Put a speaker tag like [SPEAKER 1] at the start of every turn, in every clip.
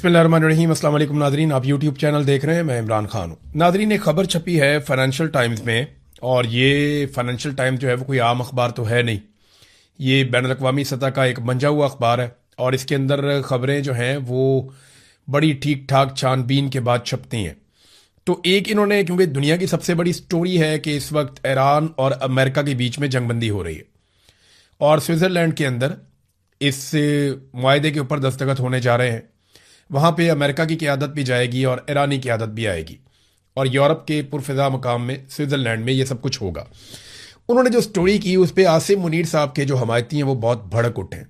[SPEAKER 1] बिस्मिल्लाहिर्रहमानिर्रहीम। अस्सलाम वालेकुम नादरीन, आप यूट्यूब चैनल देख रहे हैं, मैं इमरान खान हूँ। नादरीन, एक खबर छपी है फाइनेंशियल टाइम्स में, और ये फाइनेंशियल टाइम्स जो है वो कोई आम अखबार तो है नहीं, ये बैनुल अक़वामी सतह का एक मंजा हुआ अखबार है। और इसके अंदर खबरें जो हैं वो बड़ी ठीक ठाक छानबीन के बाद छपती हैं। तो एक इन्होंने, क्योंकि दुनिया की सबसे बड़ी स्टोरी है कि इस वक्त ईरान और अमेरिका के बीच में जंगबंदी हो रही है, और स्विट्ज़रलैंड के अंदर इस मुआहदे के ऊपर दस्तखत होने जा रहे हैं। वहाँ पे अमेरिका की क़यादत भी जाएगी और ईरानी क़यादत भी आएगी, और यूरोप के पुरफ़िज़ा मकाम में स्विट्ज़रलैंड में ये सब कुछ होगा। उन्होंने जो स्टोरी की उस पर आसिम मुनीर साहब के जो हमायती हैं वो बहुत भड़क उठे हैं,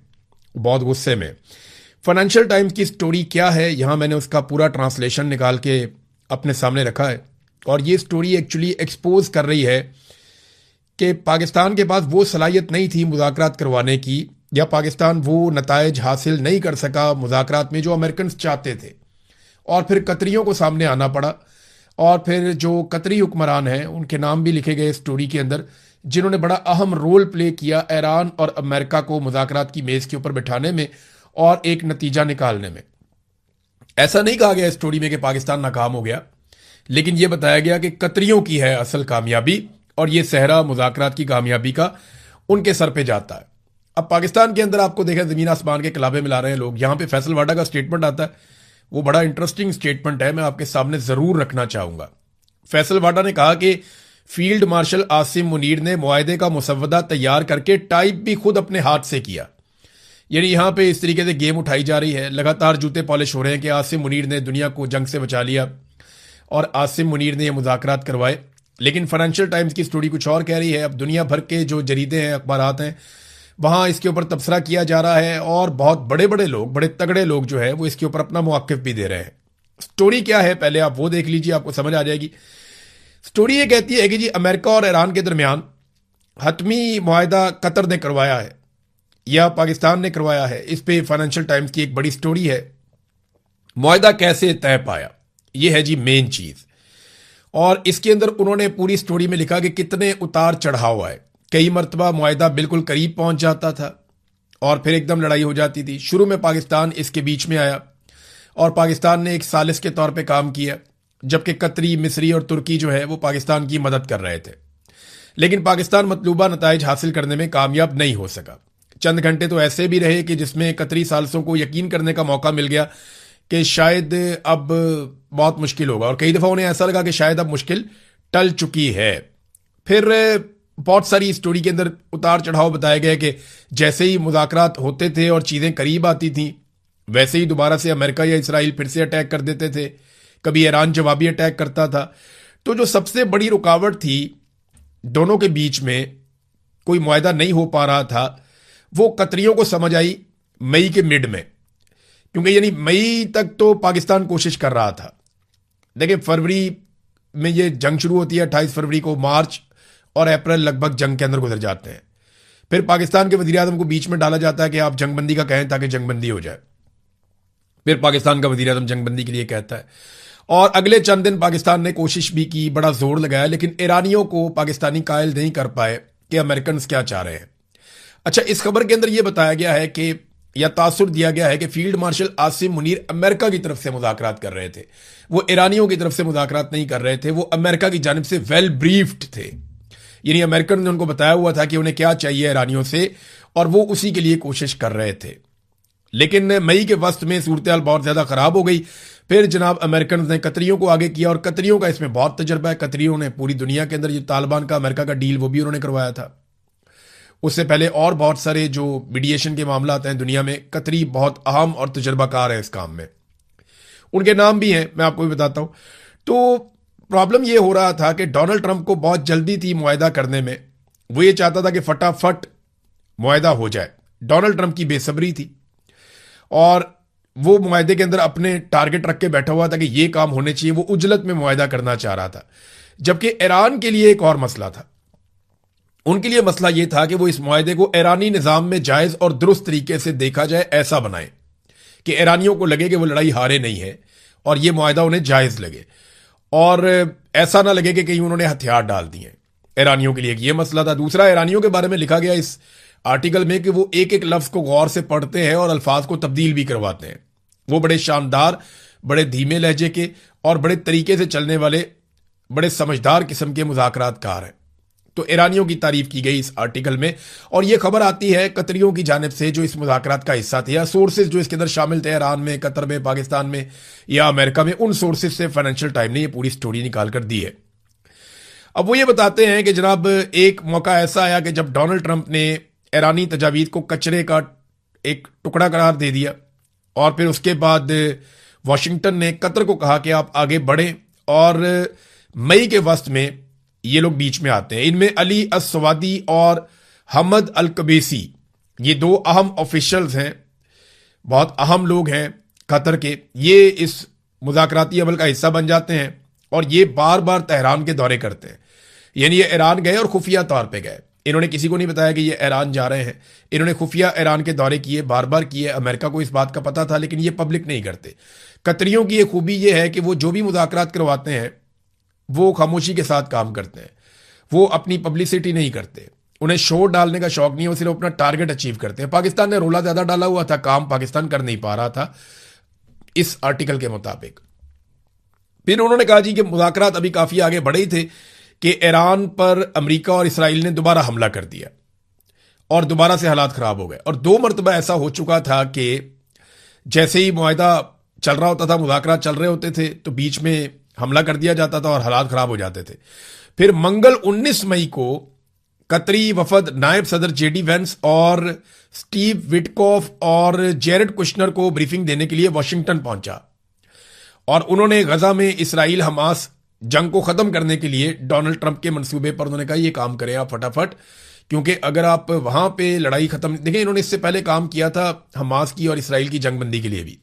[SPEAKER 1] बहुत गुस्से में। फाइनेंशियल टाइम्स की स्टोरी क्या है, यहाँ मैंने उसका पूरा ट्रांसलेशन निकाल के अपने सामने रखा है। और ये स्टोरी एक्चुअली एक्सपोज कर रही है कि पाकिस्तान के पास वो सलाहियत नहीं थी मुज़ाकरात करवाने की, या पाकिस्तान वो नताइज हासिल नहीं कर सका मुज़ाकरात में जो अमेरिकन चाहते थे, और फिर कतरियों को सामने आना पड़ा। और फिर जो कतरी हुक्मरान हैं उनके नाम भी लिखे गए स्टोरी के अंदर, जिन्होंने बड़ा अहम रोल प्ले किया ईरान और अमेरिका को मुज़ाकरात की मेज़ के ऊपर बिठाने में और एक नतीजा निकालने में। ऐसा नहीं कहा गया स्टोरी में कि पाकिस्तान नाकाम हो गया, लेकिन यह बताया गया कि कतरियों की है असल कामयाबी, और ये सहरा मुज़ाकरात की कामयाबी का उनके सर पे जाता है। अब पाकिस्तान के अंदर आपको देखा, ज़मीन आसमान के कलाबे मिला रहे हैं लोग। यहाँ पे फैसल वाडा का स्टेटमेंट आता है, वो बड़ा इंटरेस्टिंग स्टेटमेंट है, मैं आपके सामने ज़रूर रखना चाहूँगा। फैसल वाडा ने कहा कि फील्ड मार्शल आसिम मुनीर ने मुआहदे का मुसव्वदा तैयार करके टाइप भी खुद अपने हाथ से किया। यानी यहाँ पे इस तरीके से गेम उठाई जा रही है, लगातार जूते पॉलिश हो रहे हैं कि आसिम मुनीर ने दुनिया को जंग से बचा लिया और आसिम मुनीर ने ये मुज़ाकरात करवाए। लेकिन फाइनेंशियल टाइम्स की स्टोरी कुछ और कह रही है। अब दुनिया भर के जो जरीदे हैं, अखबारात हैं, वहाँ इसके ऊपर तबसरा किया जा रहा है, और बहुत बड़े बड़े लोग, बड़े तगड़े लोग जो है वो इसके ऊपर अपना मौक़िफ़ भी दे रहे हैं। स्टोरी क्या है पहले आप वो देख लीजिए, आपको समझ आ जाएगी। स्टोरी ये कहती है कि जी अमेरिका और ईरान के दरमियान हतमी मुआहदा कतर ने करवाया है या पाकिस्तान ने करवाया है। इस पे फाइनेंशियल टाइम्स की एक बड़ी स्टोरी है। मुआहदा कैसे तय पाया, ये है जी मेन चीज़। और इसके अंदर उन्होंने पूरी स्टोरी में लिखा कि कितने उतार चढ़ाव आए। कई मरतबा मुआहदा बिल्कुल करीब पहुंच जाता था और फिर एकदम लड़ाई हो जाती थी। शुरू में पाकिस्तान इसके बीच में आया और पाकिस्तान ने एक सालिस के तौर पे काम किया, जबकि कतरी, मिस्री और तुर्की जो है वो पाकिस्तान की मदद कर रहे थे। लेकिन पाकिस्तान मतलूबा नताइज हासिल करने में कामयाब नहीं हो सका। चंद घंटे तो ऐसे भी रहे कि जिसमें कतरी सालिसों को यकीन करने का मौका मिल गया कि शायद अब बहुत मुश्किल होगा, और कई दफ़ा उन्हें ऐसा लगा कि शायद अब मुश्किल टल चुकी है। फिर बहुत सारी स्टोरी के अंदर उतार चढ़ाव बताए गए कि जैसे ही मुज़ाकरात होते थे और चीज़ें करीब आती थीं, वैसे ही दोबारा से अमेरिका या इसराइल फिर से अटैक कर देते थे। कभी ईरान जवाबी अटैक करता था। तो जो सबसे बड़ी रुकावट थी दोनों के बीच में, कोई मुआहदा नहीं हो पा रहा था, वो कतरियों को समझ आई मई के मिड में। क्योंकि यानी मई तक तो पाकिस्तान कोशिश कर रहा था। देखिए, फरवरी में ये जंग शुरू होती है, 28 फरवरी को। मार्च और अप्रैल लगभग जंग के अंदर गुजर जाते हैं। फिर पाकिस्तान के वज़ीर आज़म को बीच में डाला जाता है कि आप जंगबंदी का कहें ताकि जंगबंदी हो जाए। फिर पाकिस्तान का वज़ीर आज़म जंगबंदी के लिए कहता है, और अगले चंद दिन पाकिस्तान ने कोशिश भी की, बड़ा जोर लगाया, लेकिन ईरानियों को पाकिस्तानी कायल नहीं कर पाए कि अमेरिकन क्या चाह रहे हैं। अच्छा, इस खबर के अंदर यह बताया गया है कि, या तासुर दिया गया है कि field marshal Asim Munir America की तरफ से मुज़ाकरात कर रहे थे, वो ईरानियों की तरफ से मुज़ाकरात नहीं कर रहे थे। वो अमेरिका की जानिब से वेल ब्रीफ्ड थे, यानी अमेरिकन ने उनको बताया हुआ था कि उन्हें क्या चाहिए ईरानियों से, और वो उसी के लिए कोशिश कर रहे थे। लेकिन मई के वस्त में सूरत हाल बहुत ज़्यादा ख़राब हो गई। फिर जनाब अमेरिकन ने कतरियों को आगे किया, और कतरियों का इसमें बहुत तजर्बा है। कतरियों ने पूरी दुनिया के अंदर जो तालिबान का अमेरिका का डील वो भी उन्होंने करवाया था। उससे पहले और बहुत सारे जो मीडिएशन के मामला हैं दुनिया में, कतरी बहुत अहम और तजर्बाकार है इस काम में। उनके नाम भी हैं, मैं आपको भी बताता हूं। तो प्रॉब्लम यह हो रहा था कि डोनाल्ड ट्रंप को बहुत जल्दी थी मुआहदा करने में। वो ये चाहता था कि फटाफट मुआहदा हो जाए। डोनाल्ड ट्रंप की बेसब्री थी, और वो मुआहदे के अंदर अपने टारगेट रख के बैठा हुआ था कि ये काम होने चाहिए। वो उजलत में मुआहदा करना चाह रहा था। जबकि ईरान के लिए एक और मसला था। उनके लिए मसला यह था कि वो इस मुआहदे को ईरानी निज़ाम में जायज़ और दुरुस्त तरीके से देखा जाए, ऐसा बनाए कि ईरानियों को लगे कि वो लड़ाई हारे नहीं है, और ये मुआहदा उन्हें जायज़ लगे, और ऐसा ना लगे कि कहीं उन्होंने हथियार डाल दिए। ईरानियों के लिए ये मसला था। दूसरा, ईरानियों के बारे में लिखा गया इस आर्टिकल में कि वो एक एक लफ्ज़ को गौर से पढ़ते हैं और अल्फाज को तब्दील भी करवाते हैं। वो बड़े शानदार, बड़े धीमे लहजे के और बड़े तरीके से चलने वाले, बड़े समझदार किस्म के मुज़ाकरातकार हैं। तो ईरानियों की तारीफ की गई इस आर्टिकल में, और ये खबर आती है कतरियों की जानिब से जो इस मुज़ाकरात का हिस्सा थे, या सोर्सेज जो इसके अंदर शामिल थे ईरान में, कतर में, पाकिस्तान में या अमेरिका में, उन सोर्सेज से फाइनेंशियल टाइम ने ये पूरी स्टोरी निकाल कर दी है। अब वो ये बताते हैं कि जनाब एक मौका ऐसा आया कि जब डोनाल्ड ट्रंप ने ईरानी तजावीज़ को कचरे का एक टुकड़ा करार दे दिया, और फिर उसके बाद वाशिंगटन ने कतर को कहा कि आप आगे बढ़ें, और मई के वस्त में ये लोग बीच में आते हैं। इनमें अली अस्सवादी और हमद अल कबीसी, ये दो अहम ऑफिशियल्स हैं, बहुत अहम लोग हैं कतर के। ये इस मुज़ाकराती अमल का हिस्सा बन जाते हैं और ये बार बार तेहरान के दौरे करते हैं। यानी ये ईरान गए और खुफिया तौर पे गए, इन्होंने किसी को नहीं बताया कि ये ईरान जा रहे हैं। इन्होंने खुफिया ईरान के दौरे किए, बार बार किए। अमेरिका को इस बात का पता था, लेकिन ये पब्लिक नहीं करते। कतरियों की ये खूबी ये है कि वो जो भी मुज़ाकरात करवाते हैं वो खामोशी के साथ काम करते हैं, वो अपनी पब्लिसिटी नहीं करते, उन्हें शोर डालने का शौक नहीं है, वो सिर्फ अपना टारगेट अचीव करते हैं। पाकिस्तान ने रोला ज्यादा डाला हुआ था, काम पाकिस्तान कर नहीं पा रहा था इस आर्टिकल के मुताबिक। फिर उन्होंने कहा जी कि मुज़ाकरात अभी काफी आगे बढ़े ही थे कि ईरान पर अमेरिका और इसराइल ने दोबारा हमला कर दिया और दोबारा से हालात खराब हो गए। और 2 मरतबा ऐसा हो चुका था कि जैसे ही मुआहदा चल रहा होता था, मुज़ाकरात चल रहे होते थे, तो बीच में हमला कर दिया जाता था और हालात खराब हो जाते थे। फिर मंगल 19 मई को कतरी वफद नायब सदर जेडी वेंस और स्टीव विटकॉफ और जेरेड कुशनर को ब्रीफिंग देने के लिए वाशिंगटन पहुंचा, और उन्होंने गजा में इसराइल हमास जंग को खत्म करने के लिए डोनाल्ड ट्रंप के मंसूबे पर उन्होंने कहा ये काम करें आप फटाफट, क्योंकि अगर आप वहां पे लड़ाई खत्म, देखिए इन्होंने इससे पहले काम किया था हमास की और इसराइल की जंगबंदी के लिए भी,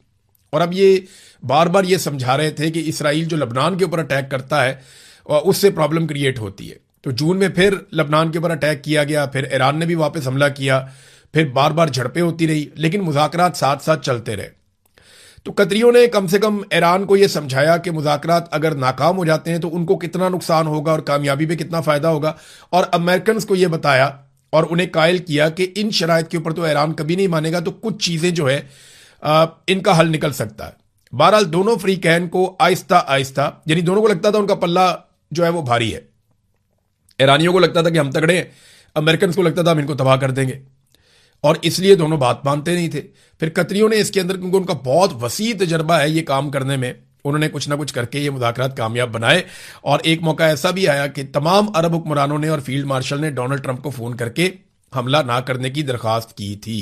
[SPEAKER 1] और अब ये बार बार ये समझा रहे थे कि इसराइल जो लबनान के ऊपर अटैक करता है उससे प्रॉब्लम क्रिएट होती है। तो जून में फिर लबनान के ऊपर अटैक किया गया, फिर ईरान ने भी वापस हमला किया, फिर बार बार झड़पें होती रही, लेकिन मुज़ाकरात साथ साथ चलते रहे। तो कतरियों ने कम से कम ईरान को यह समझाया कि मुज़ाकरात अगर नाकाम हो जाते हैं तो उनको कितना नुकसान होगा और कामयाबी पे कितना फायदा होगा, और अमेरिकन को यह बताया और उन्हें कायल किया कि इन शराइत के ऊपर तो ईरान कभी नहीं मानेगा, तो कुछ चीजें जो है इनका हल निकल सकता है। बहरहाल दोनों फ्रीकैन को आहिस्ता आहिस्ता, यानी दोनों को लगता था उनका पल्ला जो है वो भारी है, ईरानियों को लगता था कि हम तगड़े हैं, अमेरिकन को लगता था हम इनको तबाह कर देंगे, और इसलिए दोनों बात मानते नहीं थे। फिर कतरियों ने इसके अंदर, क्योंकि उनका बहुत वसी तजर्बा है ये काम करने में, उन्होंने कुछ ना कुछ करके ये मुज़ाकरात कामयाब बनाए। और एक मौका ऐसा भी आया कि तमाम अरब हुक्मरानों ने और फील्ड मार्शल ने डोनाल्ड ट्रंप को फोन करके हमला ना करने की दरख्वास्त की थी।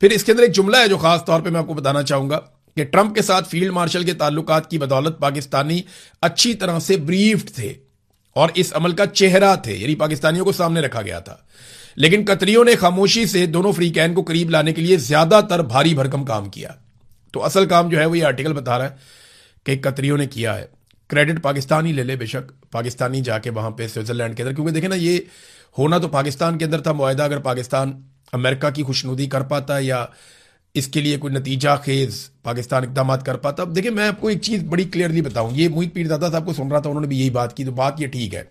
[SPEAKER 1] फिर इसके अंदर एक जुमला है जो खास तौर पे मैं आपको बताना चाहूंगा कि ट्रंप के साथ फील्ड मार्शल के ताल्लुकात की बदौलत पाकिस्तानी अच्छी तरह से ब्रीफ्ड थे और इस अमल का चेहरा थे, यानी पाकिस्तानियों को सामने रखा गया था। लेकिन कतरियों ने खामोशी से दोनों फ्रीकैन को करीब लाने के लिए ज्यादातर भारी भरकम काम किया। तो असल काम जो है वो ये आर्टिकल बता रहा है कि कतरियों ने किया है। क्रेडिट पाकिस्तान ही ले ले, बेशक पाकिस्तानी जाके वहां पे स्विट्जरलैंड के अंदर, क्योंकि देखे ना ये होना तो पाकिस्तान के अंदर था मुआहदा, अगर पाकिस्तान अमेरिका की खुशनुदी कर पाता या इसके लिए कोई नतीजा खेज पाकिस्तान इकदाम कर पाता। अब देखिए मैं आपको एक चीज बड़ी क्लियरली बताऊं, ये मोहित पीरजादा साहब को सुन रहा था, उन्होंने भी यही बात की, तो बात ये ठीक है।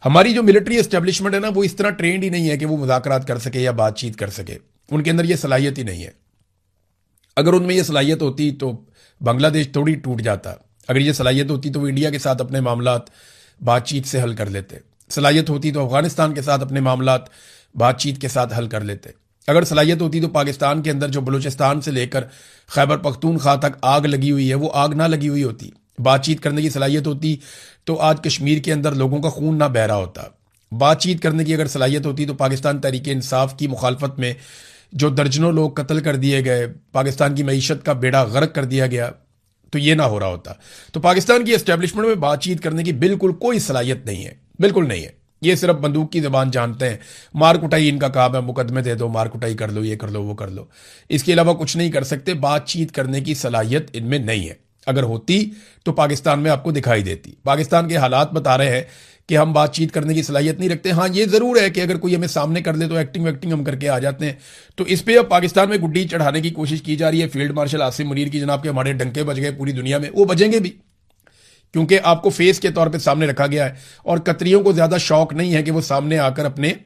[SPEAKER 1] हमारी जो मिलिट्री एस्टेब्लिशमेंट है ना, वो इस तरह ट्रेंड ही नहीं है कि वो मुज़ाकरात कर सके या बातचीत कर सके, उनके अंदर ये सलाहियत ही नहीं है। अगर उनमें ये सलाहियत होती तो बांग्लादेश थोड़ी टूट जाता, अगर ये सलाहियत होती तो वो इंडिया के साथ अपने मामलात बातचीत से हल कर लेते, सलाहियत होती तो अफगानिस्तान के साथ अपने मामलात बातचीत के साथ हल कर लेते, अगर सलाहियत होती तो पाकिस्तान के अंदर जो बलूचिस्तान से लेकर खैबर पख्तूनख्वा तक आग लगी हुई है वो आग ना लगी हुई होती, बातचीत करने की सलाहियत होती तो आज कश्मीर के अंदर लोगों का खून ना बह रहा होता, बातचीत करने की अगर सलाहियत होती तो पाकिस्तान तहरीक इंसाफ की मुखालफत में जो दर्जनों लोग कत्ल कर दिए गए, पाकिस्तान की मईशत का बेड़ा गर्क कर दिया गया, तो ये ना हो रहा होता। तो पाकिस्तान की एस्टेब्लिशमेंट में बातचीत करने की बिल्कुल कोई सलाहियत नहीं है, बिल्कुल नहीं है। ये सिर्फ बंदूक की जबान जानते हैं, मार कुटाई इनका काम है, मुकदमे दे दो, मार कुटाई कर लो, ये कर लो, वो कर लो, इसके अलावा कुछ नहीं कर सकते। बातचीत करने की सलाहियत इनमें नहीं है, अगर होती तो पाकिस्तान में आपको दिखाई देती। पाकिस्तान के हालात बता रहे हैं कि हम बातचीत करने की सलाहियत नहीं रखते। हाँ ये जरूर है कि अगर कोई हमें सामने कर ले तो एक्टिंग वैक्टिंग हम करके आ जाते हैं, तो इस पे अब पाकिस्तान में गुड्डी चढ़ाने की कोशिश की जा रही है। फील्ड मार्शल आसिम मुनीर की जनाब के हमारे डंके बज गए पूरी दुनिया में, वो बजेंगे भी, क्योंकि आपको फेस के तौर पे सामने रखा गया है। और कतरियों को ज्यादा शौक नहीं है कि वो सामने आकर अपने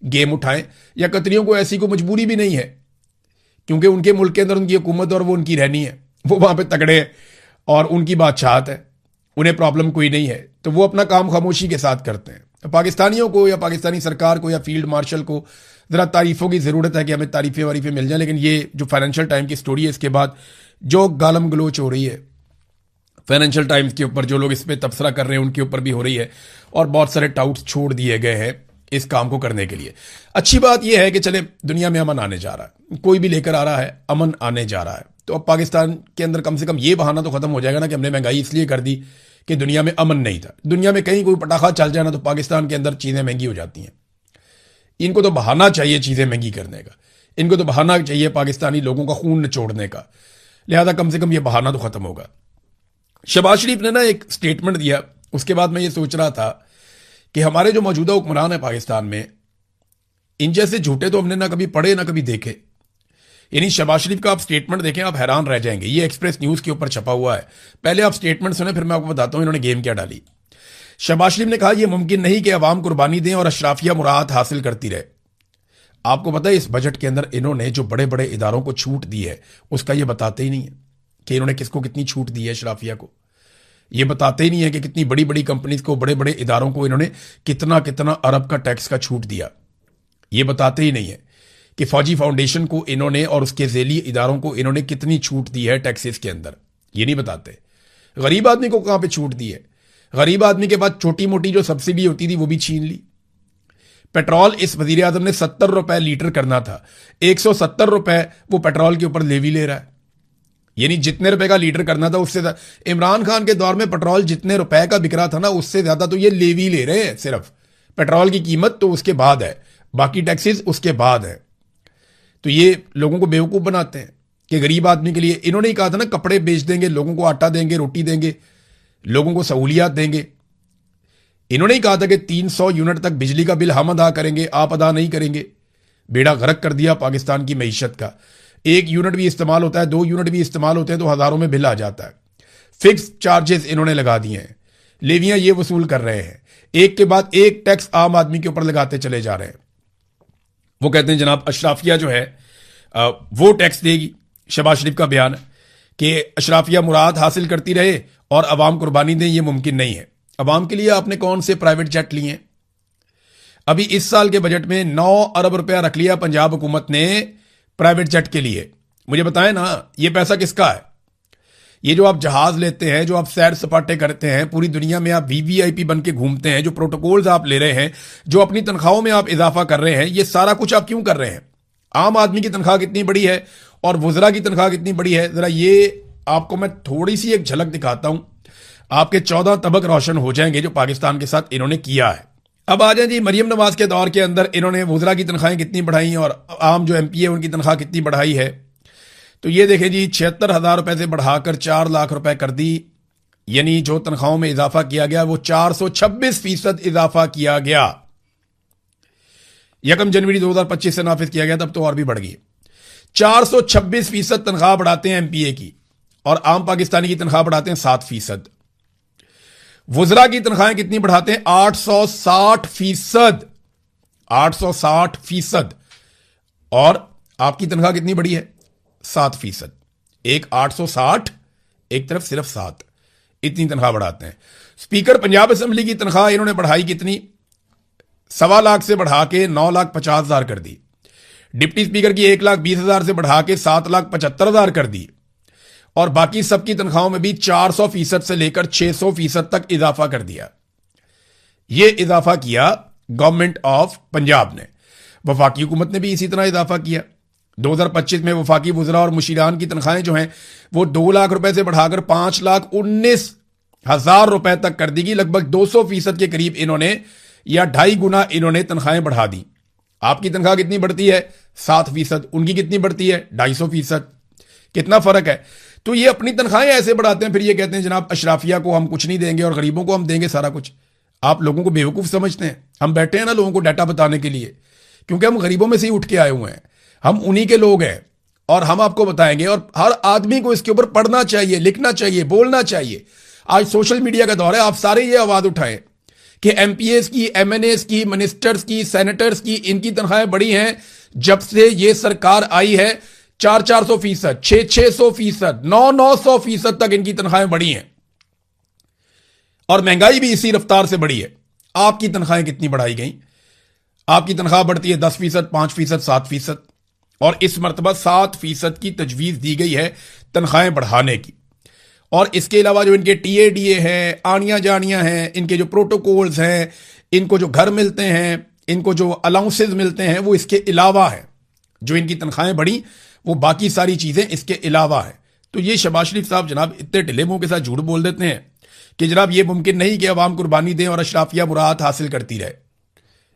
[SPEAKER 1] गेम उठाएं, या कतरियों को ऐसी कोई मजबूरी भी नहीं है क्योंकि उनके मुल्क के अंदर उनकी हुकूमत और वो उनकी रहनी है, वो वहां पे तगड़े हैं और उनकी बादशाहत है, उन्हें प्रॉब्लम कोई नहीं है, तो वो अपना काम खामोशी के साथ करते हैं। तो पाकिस्तानियों को या पाकिस्तानी सरकार को या फील्ड मार्शल को ज़रा तारीफ़ों की ज़रूरत है कि हमें तारीफ़ें वारीफ़ें मिल जाए, लेकिन ये जो फाइनेंशियल टाइम की स्टोरी है इसके बाद जो गालम गलोच हो रही है फाइनेंशियल टाइम्स के ऊपर, जो लोग इस पर तबसरा कर रहे हैं उनके ऊपर भी हो रही है और बहुत सारे टाउट्स छोड़ दिए गए हैं इस काम को करने के लिए। अच्छी बात यह है कि चले दुनिया में अमन आने जा रहा है, कोई भी लेकर आ रहा है, अमन आने जा रहा है, तो अब पाकिस्तान के अंदर कम से कम ये बहाना तो खत्म हो जाएगा ना कि हमने महंगाई इसलिए कर दी कि दुनिया में अमन नहीं था। दुनिया में कहीं कोई पटाखा चल जाए ना तो पाकिस्तान के अंदर चीज़ें महंगी हो जाती हैं। इनको तो बहाना चाहिए चीज़ें महंगी करने का, इनको तो बहाना चाहिए पाकिस्तानी लोगों का खून निचोड़ने का, लिहाजा कम से कम ये बहाना तो खत्म होगा। शहबाज शरीफ ने ना एक स्टेटमेंट दिया, उसके बाद मैं ये सोच रहा था कि हमारे जो मौजूदा हुक्मरान है पाकिस्तान में, इन जैसे झूठे तो हमने ना कभी पढ़े ना कभी देखे। यानी शहबाज शरीफ का आप स्टेटमेंट देखें आप हैरान रह जाएंगे। ये एक्सप्रेस न्यूज़ के ऊपर छपा हुआ है, पहले आप स्टेटमेंट सुने फिर मैं आपको बताता हूं इन्होंने गेम क्या डाली। शहबाज शरीफ ने कहा यह मुमकिन नहीं कि अवाम कुर्बानी दें और अशराफिया मुराद हासिल करती रहे। आपको पता है इस बजट के अंदर इन्होंने जो बड़े बड़े इदारों को छूट दी है उसका ये बताते ही नहीं है कि इन्होंने किसको कितनी छूट दी है। अशराफिया को ये बताते ही नहीं है कि कितनी बड़ी बड़ी कंपनीज को, बड़े बड़े इदारों को इन्होंने कितना कितना अरब का टैक्स का छूट दिया। ये बताते ही नहीं है कि फौजी फाउंडेशन को इन्होंने और उसके झेली इदारों को इन्होंने कितनी छूट दी है टैक्सेस के अंदर, ये नहीं बताते। गरीब आदमी को कहां पे छूट दी है? गरीब आदमी के पास छोटी मोटी जो सब्सिडी होती थी वो भी छीन ली। पेट्रोल इस वजीर आजम ने 70 रुपए लीटर करना था, 170 रुपए वो पेट्रोल के ऊपर लेवी ले रहा है। यानी जितने रुपए का लीटर करना था उससे इमरान खान के दौर में पेट्रोल जितने रुपए का बिक रहा था ना उससे ज्यादा तो ये लेवी ले रहे हैं। सिर्फ पेट्रोल की कीमत तो उसके बाद है, बाकी टैक्सेस उसके बाद है। तो ये लोगों को बेवकूफ बनाते हैं कि गरीब आदमी के लिए इन्होंने ही कहा था ना कपड़े बेच देंगे, लोगों को आटा देंगे, रोटी देंगे, लोगों को सहूलियात देंगे। इन्होंने ही कहा था कि 300 यूनिट तक बिजली का बिल हम अदा करेंगे, आप अदा नहीं करेंगे। बेड़ा गर्क कर दिया पाकिस्तान की मईशत का। 1 यूनिट भी इस्तेमाल होता है, 2 यूनिट भी इस्तेमाल होते हैं तो हजारों में बिल आ जाता है। फिक्स चार्जेस इन्होंने लगा दिए हैं, लेवियां ये वसूल कर रहे हैं, एक के बाद एक टैक्स आम आदमी के ऊपर लगाते चले जा रहे हैं। वो कहते हैं जनाब अशराफिया जो है वो टैक्स देगी। शहबाज शरीफ का बयान है कि अशराफिया मुराद हासिल करती रहे और अवाम कुर्बानी दें, ये मुमकिन नहीं है। अवाम के लिए आपने कौन से प्राइवेट जेट लिए हैं? अभी इस साल के बजट में 9 अरब रुपया रख लिया पंजाब हुकूमत ने प्राइवेट जेट के लिए। मुझे बताएं ना ये पैसा किसका है? ये जो आप जहाज लेते हैं, जो आप सैर सपाटे करते हैं, पूरी दुनिया में आप वीवीआईपी बन के घूमते हैं, जो प्रोटोकॉल्स आप ले रहे हैं, जो अपनी तनख्वाहों में आप इजाफा कर रहे हैं, ये सारा कुछ आप क्यों कर रहे हैं? आम आदमी की तनख्वाह कितनी बड़ी है और वुज़रा की तनख्वाह कितनी बड़ी है, जरा ये आपको मैं थोड़ी सी एक झलक दिखाता हूं। आपके 14 तबक रोशन हो जाएंगे जो पाकिस्तान के साथ इन्होंने किया है। अब आ जाए जी मरियम नवाज के दौर के अंदर इन्होंने वुज़रा की तनख्वाहें कितनी बढ़ाई और आम जो एमपी है उनकी तनख्वाह कितनी बढ़ाई है। तो ये देखें जी 76,000 रुपए से बढ़ाकर 4 लाख रुपए कर दी। यानी जो तनख्वाहों में इजाफा किया गया वो 426% इजाफा किया गया। 1 जनवरी 2025 से नाफिज किया गया, तब तो और भी बढ़ गई। 426% तनख्वाह बढ़ाते हैं एमपीए की और आम पाकिस्तानी की तनख्वाह बढ़ाते हैं 7%। वुज़रा की तनख्वाहें कितनी बढ़ाते हैं? 860%। 860%। और आपकी तनख्वाह कितनी बढ़ी है? 7%। एक 860, एक तरफ सिर्फ 7, इतनी तनख्वाह बढ़ाते हैं। स्पीकर पंजाब असेंबली की तनख्वाह इन्होंने बढ़ाई कितनी? 1.25 लाख से बढ़ा के 9,50,000 कर दी। डिप्टी स्पीकर की 1,20,000 से बढ़ा के 7,75,000 कर दी। और बाकी सबकी तनख्वाहों में भी 400% से लेकर 600% तक इजाफा कर दिया। यह इजाफा किया गवर्नमेंट ऑफ पंजाब ने। वफाकी हुकूमत ने भी इसी तरह इजाफा किया। 2025 में वफाकी वुज़रा और मुशीरान की तनख्वाहें जो हैं वो 2 लाख रुपए से बढ़ाकर 5,19,000 रुपए तक कर दी गई। लगभग 200% के करीब इन्होंने या 2.5 गुना इन्होंने तनख्वाहें बढ़ा दी। आपकी तनख्वाह कितनी बढ़ती है? 7%। उनकी कितनी बढ़ती है? 250%। कितना फर्क है? तो ये अपनी तनख्वाहें ऐसे बढ़ाते हैं, फिर ये कहते हैं जनाब अशराफिया को हम कुछ नहीं देंगे और गरीबों को हम देंगे सारा कुछ। आप लोगों को बेवकूफ समझते हैं। हम बैठे हैं ना लोगों को डाटा बताने के लिए, क्योंकि हम गरीबों में से ही उठ के आए हुए हैं, हम उन्हीं के लोग हैं और हम आपको बताएंगे। और हर आदमी को इसके ऊपर पढ़ना चाहिए, लिखना चाहिए, बोलना चाहिए। आज सोशल मीडिया का दौर है, आप सारे ये आवाज उठाएं कि एमपीएस की, एमएनएस की, मिनिस्टर्स की, सेनेटर्स की, इनकी तनख्वाहें बढ़ी हैं जब से ये सरकार आई है। 400-400%, 600-600%, 900-900% तक इनकी तनख्वाहें बढ़ी हैं और महंगाई भी इसी रफ्तार से बढ़ी है। आपकी तनख्वाहें कितनी बढ़ाई गई? आपकी तनख्वाह बढ़ती है 10%, 5%, 7%, और इस मरतबा 7% की तजवीज दी गई है तनख्वाहें बढ़ाने की। और इसके अलावा जो इनके टीएडीए हैं, आनियां जानियां हैं, इनके जो प्रोटोकॉल्स हैं, इनको जो घर मिलते हैं, इनको जो अलाउंसेज मिलते हैं, वो इसके अलावा है। जो इनकी तनख्वाहें बढ़ी वो बाकी सारी चीजें इसके अलावा है। तो ये शहबाज शरीफ साहब जनाब इतने ढिले मुंह के साथ झूठ बोल देते हैं कि जनाब ये मुमकिन नहीं कि अवाम कुर्बानी दें और अशराफिया मुराद हासिल करती रहे।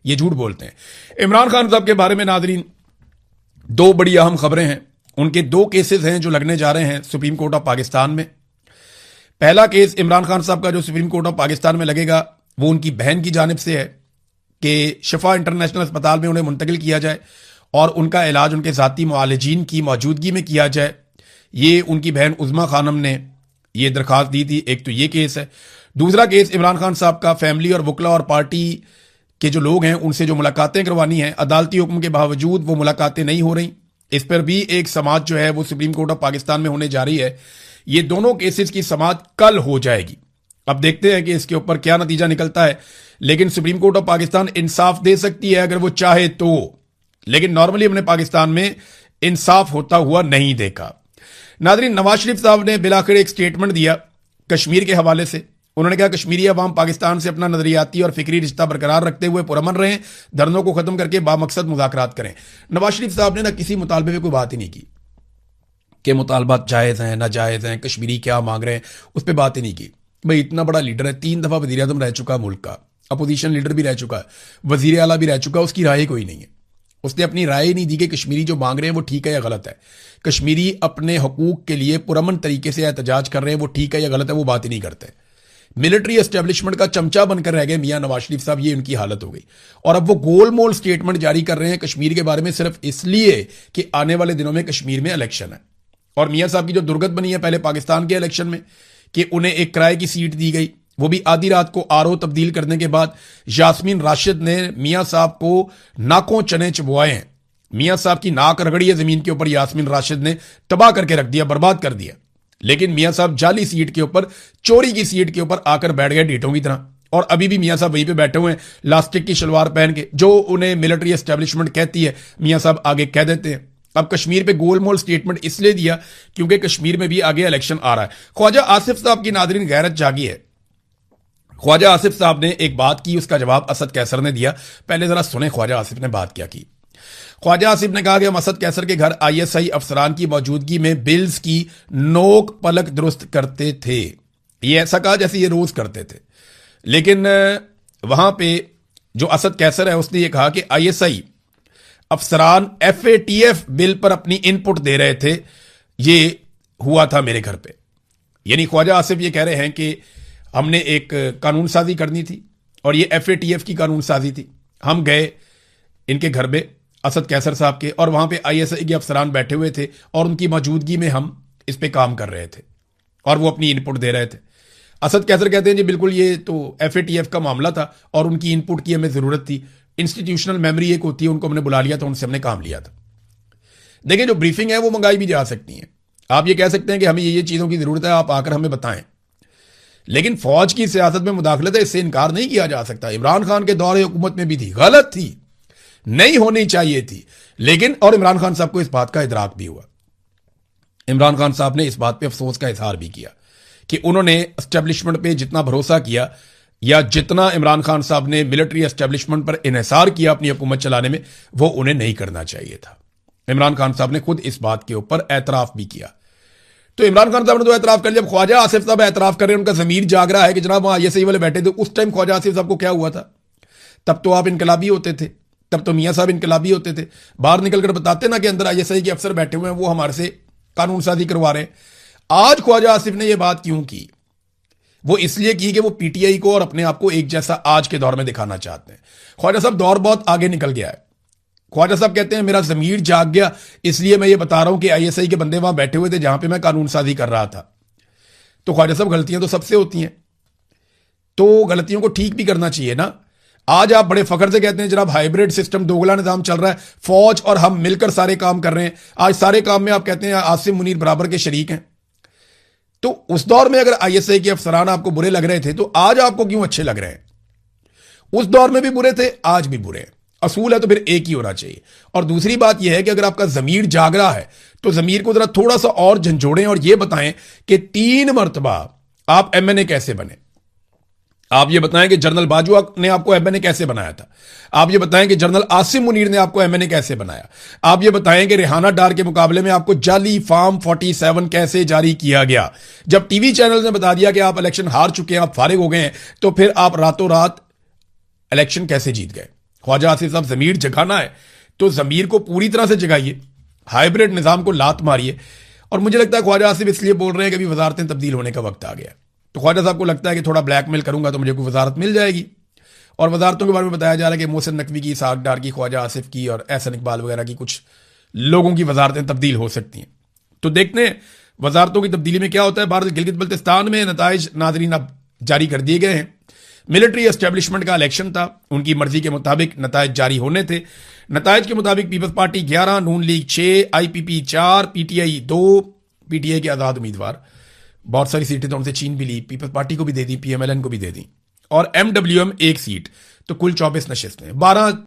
[SPEAKER 1] ये झूठ बोलते हैं। इमरान खान साहब के बारे में नाजरीन दो बड़ी अहम खबरें हैं। उनके दो केसेस हैं जो लगने जा रहे हैं सुप्रीम कोर्ट ऑफ पाकिस्तान में। पहला केस इमरान खान साहब का जो सुप्रीम कोर्ट ऑफ पाकिस्तान में लगेगा वो उनकी बहन की जानिब से है कि शिफा इंटरनेशनल अस्पताल में उन्हें मुंतकिल किया जाए और उनका इलाज उनके ज़ाती मुआलिजीन की मौजूदगी में किया जाए। ये उनकी बहन उज़मा खानम ने ये दरख्वास्त दी थी। एक तो ये केस है। दूसरा केस इमरान खान साहब का फैमिली और वकला और पार्टी के जो लोग हैं उनसे जो मुलाकातें करवानी हैं, अदालती हुक्म के बावजूद वो मुलाकातें नहीं हो रही। इस पर भी एक समाअत जो है वो सुप्रीम कोर्ट ऑफ पाकिस्तान में होने जा रही है। ये दोनों केसेस की समाअत कल हो जाएगी। अब देखते हैं कि इसके ऊपर क्या नतीजा निकलता है। लेकिन सुप्रीम कोर्ट ऑफ पाकिस्तान इंसाफ दे सकती है अगर वो चाहे तो, लेकिन नॉर्मली हमने पाकिस्तान में इंसाफ होता हुआ नहीं देखा। नाज़रीन, नवाज शरीफ साहब ने बिलाखिर एक स्टेटमेंट दिया कश्मीर के हवाले से। उन्होंने कहा कश्मीरी अवाम पाकिस्तान से अपना नजरियाती और फिक्री रिश्ता बरकरार रखते हुए पुरअमन रहें, धरनों को खत्म करके बामकसद मुज़ाकरात करें। नवाज शरीफ साहब ने ना किसी मुतालबे में कोई बात ही नहीं की कि मुतालबात जायज़ हैं नाजायज़ हैं, कश्मीरी क्या मांग रहे हैं, उस पर बात ही नहीं की। भाई इतना बड़ा लीडर है, 3 दफ़ा वज़ीर आज़म रह चुका मुल्क का, अपोजिशन लीडर भी रह चुका है, वज़ीर आला भी रह चुका, उसकी राय कोई नहीं है। उसने अपनी राय ही नहीं दी कि कश्मीरी जो मांग रहे हैं वो ठीक है या गलत है। कश्मीरी अपने हकूक के लिए पुरअमन तरीके से एहतजाज कर रहे हैं, वो ठीक है या गलत है, वो बात ही नहीं करते। मिलिट्री एस्टेब्लिशमेंट का चमचा बनकर रह गए मियां नवाज शरीफ साहब। ये उनकी हालत हो गई और अब वो गोलमोल स्टेटमेंट जारी कर रहे हैं कश्मीर के बारे में सिर्फ इसलिए कि आने वाले दिनों में कश्मीर में इलेक्शन है। और मियां साहब की जो दुर्गत बनी है पहले पाकिस्तान के इलेक्शन में कि उन्हें एक किराए की सीट दी गई, वो भी आधी रात को आरओ तब्दील करने के बाद यास्मीन राशिद ने मियां साहब को नाकों चने चबवाए हैं। मियां साहब की नाक रगड़ी है जमीन के ऊपर, यास्मीन राशिद ने तबाह करके रख दिया, बर्बाद कर दिया। लेकिन मियां साहब जाली सीट के ऊपर, चोरी की सीट के ऊपर आकर बैठ गए ढीठों की तरह। और अभी भी मियां साहब वहीं पे बैठे हुए हैं लास्टिक की शलवार पहन के। जो उन्हें मिलिट्री एस्टेब्लिशमेंट कहती है मियां साहब आगे कह देते हैं। अब कश्मीर पे गोलमोल स्टेटमेंट इसलिए दिया क्योंकि कश्मीर में भी आगे इलेक्शन आ रहा है। ख्वाजा आसिफ साहब की नादरीन गैरत जागी है। ख्वाजा आसिफ साहब ने एक बात की, उसका जवाब असद कैसर ने दिया। पहले जरा सुने ख्वाजा आसिफ ने बात क्या की। ख्वाजा आसिफ ने कहा कि हम असद कैसर के घर आईएसआई अफसरान की मौजूदगी में बिल्स की नोक पलक दुरुस्त करते थे। ये ऐसा कहा जैसे ये रोज करते थे। लेकिन वहां पे जो असद कैसर है उसने ये कहा कि आईएसआई अफसरान एफएटीएफ बिल पर अपनी इनपुट दे रहे थे। ये हुआ था मेरे घर पे। यानी ख्वाजा आसिफ ये कह रहे हैं कि हमने एक कानून साजी करनी थी और ये एफएटीएफ की कानून साजी थी। हम गए इनके घर में असद कैसर साहब के और वहां पे आईएसआई के अफसरान बैठे हुए थे और उनकी मौजूदगी में हम इस पे काम कर रहे थे और वो अपनी इनपुट दे रहे थे। असद कैसर कहते हैं जी बिल्कुल ये तो एफएटीएफ का मामला था और उनकी इनपुट की हमें जरूरत थी। इंस्टीट्यूशनल मेमोरी एक होती है, उनको हमने बुला लिया था, उनसे हमने काम लिया था। देखिए जो ब्रीफिंग है वो मंगाई भी जा सकती है। आप ये कह सकते हैं कि हमें ये चीजों की जरूरत है, आप आकर हमें बताएं। लेकिन फौज की सियासत में मुदाखलत है, इससे इनकार नहीं किया जा सकता। इमरान खान के दौरे हुकूमत में भी थी, गलत थी, नहीं होनी चाहिए थी। लेकिन और इमरान खान साहब को इस बात का इदराक भी हुआ। इमरान खान साहब ने इस बात पे अफसोस का इजहार भी किया कि उन्होंने एस्टेब्लिशमेंट पे जितना भरोसा किया या जितना इमरान खान साहब ने मिलिट्री एस्टेब्लिशमेंट पर इन्हिसार किया अपनी हुकूमत चलाने में, वो उन्हें नहीं करना चाहिए था। इमरान खान साहब ने खुद इस बात के ऊपर एतराफ भी किया। तो इमरान खान साहब ने तो एतराफ कर लिया। जब ख्वाजा आसिफ साहब एतराफ कर रहे हैं, उनका जमीर जाग रहा है कि जनाब वहां आईएसआई वाले बैठे थे, उस टाइम ख्वाजा आसिफ साहब को क्या हुआ था? तब तो आप इनकलाबी होते थे, तब तो मियां साहब इनकलाबी होते थे। बाहर निकलकर बताते ना कि अंदर आईएसआई के अफसर बैठे हुए हैं, वो हमारे से कानून साजी करवा रहे हैं। आज ख्वाजा आसिफ ने यह बात क्यों की? वो इसलिए की कि वो पीटीआई को और अपने आप को एक जैसा आज के दौर में दिखाना चाहते हैं। ख्वाजा साहब दौर बहुत आगे निकल गया है। ख्वाजा साहब कहते हैं मेरा जमीर जाग गया, इसलिए मैं ये बता रहा हूं कि आईएसआई के बंदे वहां बैठे हुए थे जहां पे मैं कानून साजी कर रहा था। तो ख्वाजा साहब गलतियां तो सबसे होती हैं, तो गलतियों को ठीक भी करना चाहिए ना। आज आप बड़े फखर से कहते हैं जनाब हाइब्रिड सिस्टम, दोगला निजाम चल रहा है, फौज और हम मिलकर सारे काम कर रहे हैं। आज सारे काम में आप कहते हैं आसिम मुनीर बराबर के शरीक हैं। तो उस दौर में अगर आईएसआई के अफसरान आपको बुरे लग रहे थे तो आज आपको क्यों अच्छे लग रहे हैं? उस दौर में भी बुरे थे, आज भी बुरे हैं। असूल है तो फिर एक ही होना चाहिए। और दूसरी बात यह है कि अगर आपका जमीर जाग रहा है तो जमीर को जरा थोड़ा सा और झंझोड़ें और यह बताएं कि 3 मरतबा आप एमएनए कैसे बने। आप ये बताएं कि जनरल बाजवा ने आपको एमएनए कैसे बनाया था। आप ये बताएं कि जनरल आसिम मुनीर ने आपको एमएनए कैसे बनाया। आप ये बताएं कि रेहाना डार के मुकाबले में आपको जाली फॉर्म 47 कैसे जारी किया गया। जब टीवी चैनल ने बता दिया कि आप इलेक्शन हार चुके हैं, आप फारिग हो गए हैं, तो फिर आप रातों रात इलेक्शन कैसे जीत गए? ख्वाजा आसिफ साहब, जमीर जगाना है तो जमीर को पूरी तरह से जगाइए, हाइब्रिड निजाम को लात मारिए। और मुझे लगता है ख्वाजा आसिफ इसलिए बोल रहे हैं कि अभी वजारतें तब्दील होने का वक्त आ गया। तो ख्वाजा साहब को लगता है कि थोड़ा ब्लैकमेल करूंगा तो मुझे कोई वजारत मिल जाएगी। और वजारतों के बारे में बताया जा रहा है कि मोहसिन नकवी की, इसहाक डार की, ख्वाजा आसिफ की और एहसन इकबाल वगैरह की कुछ लोगों की वजारतें तब्दील हो सकती हैं। तो देखते हैं वजारतों की तब्दीली में क्या होता है। भारत गिलगित बल्तिस्तान में नताइज नाजरीन अब जारी कर दिए गए हैं। मिलिट्री एस्टेब्लिशमेंट का इलेक्शन था, उनकी मर्जी के मुताबिक नताइज जारी होने थे। नताइज के मुताबिक पीपल्स पार्टी 11, नून लीग 6, आईपीपी 4, पीटीआई 2, पीटीआई के आजाद उम्मीदवार, बहुत सारी सीटें तो उनसे छीन भी ली, पीपल्स पार्टी को भी दे दी, पीएमएलएन को भी दे दी, और एमडब्ल्यूएम 1 सीट, तो कुल 24 नशिस्तें। 12